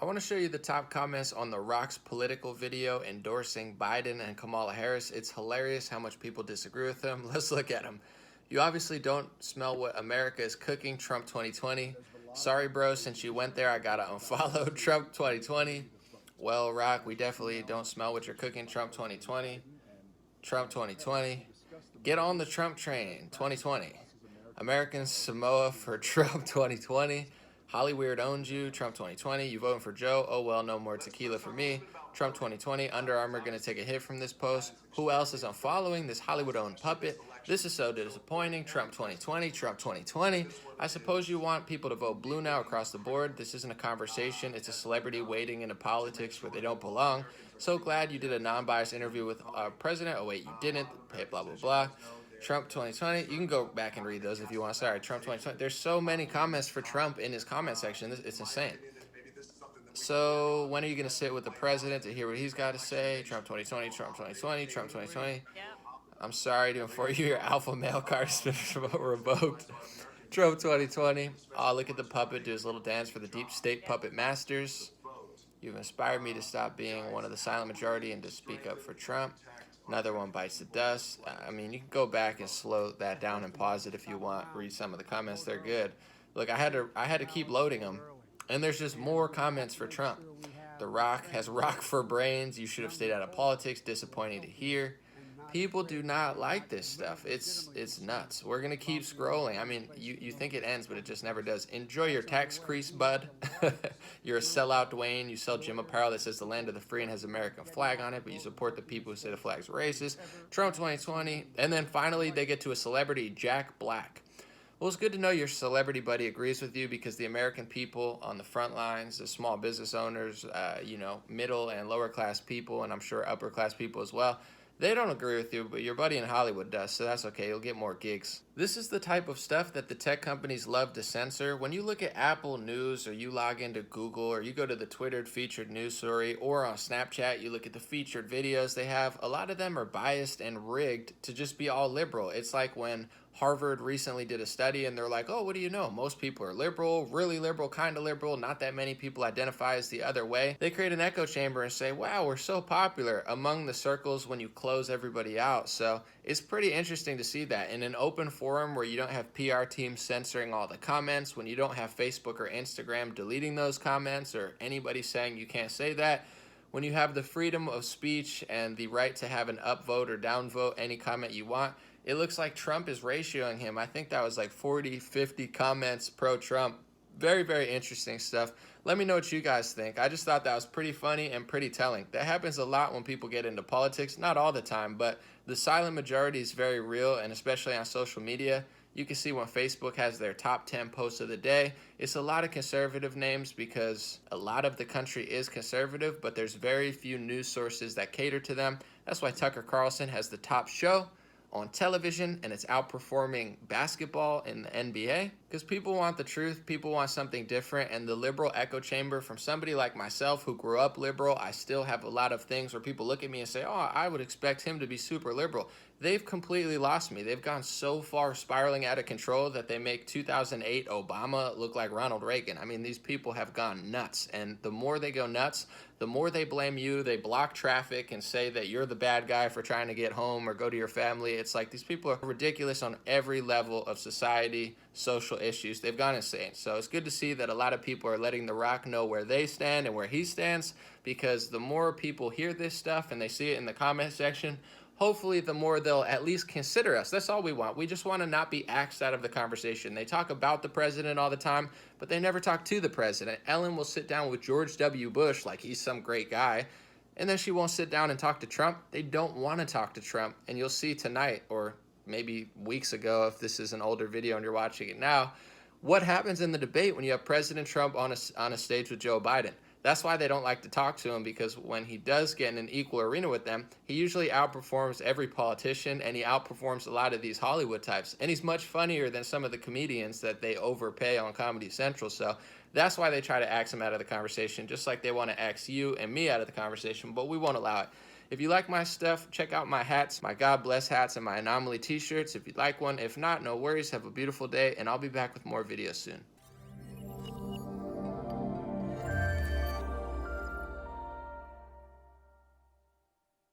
I want to show you the top comments on The Rock's political video endorsing Biden and Kamala Harris. It's hilarious how much people disagree with him. Let's look at them. You obviously don't smell what America is cooking, Trump 2020. Sorry, bro, since you went there, I gotta unfollow Trump 2020. Well, Rock, we definitely don't smell what you're cooking, Trump 2020. Trump 2020. Get on the Trump train, 2020. American Samoa for Trump 2020. Hollyweird owns you, Trump 2020. You voting for Joe? Oh well, no more tequila for me. Trump 2020. Under Armour gonna take a hit from this post. Who else is unfollowing this Hollywood-owned puppet? This is so disappointing. Trump 2020. Trump 2020. I suppose you want people to vote blue now across the board. This isn't a conversation. It's a celebrity wading into politics where they don't belong. So glad you did a non-biased interview with our president. Oh wait, you didn't. Blah blah blah. Trump 2020. You can go back and read those if you want. Sorry, Trump 2020. There's so many comments for Trump in his comment section. It's insane. So when are you going to sit with the president to hear what he's got to say? Trump 2020, Trump 2020, Trump 2020. I'm sorry to inform you, your alpha male card has been revoked. Trump 2020. Oh, look at the puppet do his little dance for the deep state puppet masters. You've inspired me to stop being one of the silent majority and to speak up for Trump. Another one bites the dust. I mean, you can go back and slow that down and pause it if you want. Read some of the comments; they're good. Look, I had to keep loading them, and there's just more comments for Trump. The Rock has rock for brains. You should have stayed out of politics. Disappointing to hear. People do not like this stuff. It's nuts. We're gonna keep scrolling. I mean, you think it ends, but it just never does. Enjoy your tax crease, bud. You're a sellout, Dwayne. You sell gym apparel that says the land of the free and has American flag on it, but you support the people who say the flag's racist. Trump 2020. And then finally, they get to a celebrity, Jack Black. Well, it's good to know your celebrity buddy agrees with you because the American people on the front lines, the small business owners, middle and lower class people, and I'm sure upper class people as well, they don't agree with you, but your buddy in Hollywood does, so that's okay. You'll get more gigs. This is the type of stuff that the tech companies love to censor. When you look at Apple News or you log into Google or you go to the Twitter featured news story or on Snapchat, you look at the featured videos they have, a lot of them are biased and rigged to just be all liberal. It's like when Harvard recently did a study and they're like, oh, what do you know? Most people are liberal, really liberal, kind of liberal. Not that many people identify as the other way. They create an echo chamber and say, wow, we're so popular among the circles when you close everybody out. So it's pretty interesting to see that in an open forum where you don't have PR teams censoring all the comments, when you don't have Facebook or Instagram deleting those comments or anybody saying you can't say that. When you have the freedom of speech and the right to have an upvote or downvote any comment you want, it looks like Trump is ratioing him. I think that was like 40, 50 comments pro-Trump. Very, very interesting stuff. Let me know what you guys think. I just thought that was pretty funny and pretty telling. That happens a lot when people get into politics. Not all the time, but the silent majority is very real, and especially on social media. You can see when Facebook has their top 10 posts of the day. It's a lot of conservative names because a lot of the country is conservative, but there's very few news sources that cater to them. That's why Tucker Carlson has the top show on television, and it's outperforming basketball in the NBA because people want the truth, people want something different, and the liberal echo chamber from somebody like myself who grew up liberal, I still have a lot of things where people look at me and say, oh, I would expect him to be super liberal. They've completely lost me. They've gone so far spiraling out of control that they make 2008 Obama look like Ronald Reagan. I mean, these people have gone nuts, and the more they go nuts, the more they blame you. They block traffic and say that you're the bad guy for trying to get home or go to your family. It's like these people are ridiculous on every level of society, social issues. They've gone insane. So it's good to see that a lot of people are letting The Rock know where they stand and where he stands, because the more people hear this stuff and they see it in the comment section, hopefully the more they'll at least consider us. That's all we want. We just want to not be axed out of the conversation. They talk about the president all the time, but they never talk to the president. Ellen will sit down with George W. Bush like he's some great guy, and then she won't sit down and talk to Trump. They don't want to talk to Trump, and you'll see tonight, or maybe weeks ago if this is an older video and you're watching it now, what happens in the debate when you have President Trump on a stage with Joe Biden. That's why they don't like to talk to him, because when he does get in an equal arena with them, he usually outperforms every politician, and he outperforms a lot of these Hollywood types. And he's much funnier than some of the comedians that they overpay on Comedy Central. So that's why they try to axe him out of the conversation, just like they want to axe you and me out of the conversation, but we won't allow it. If you like my stuff, check out my hats, my God Bless hats, and my Anomaly t-shirts if you'd like one. If not, no worries. Have a beautiful day, and I'll be back with more videos soon.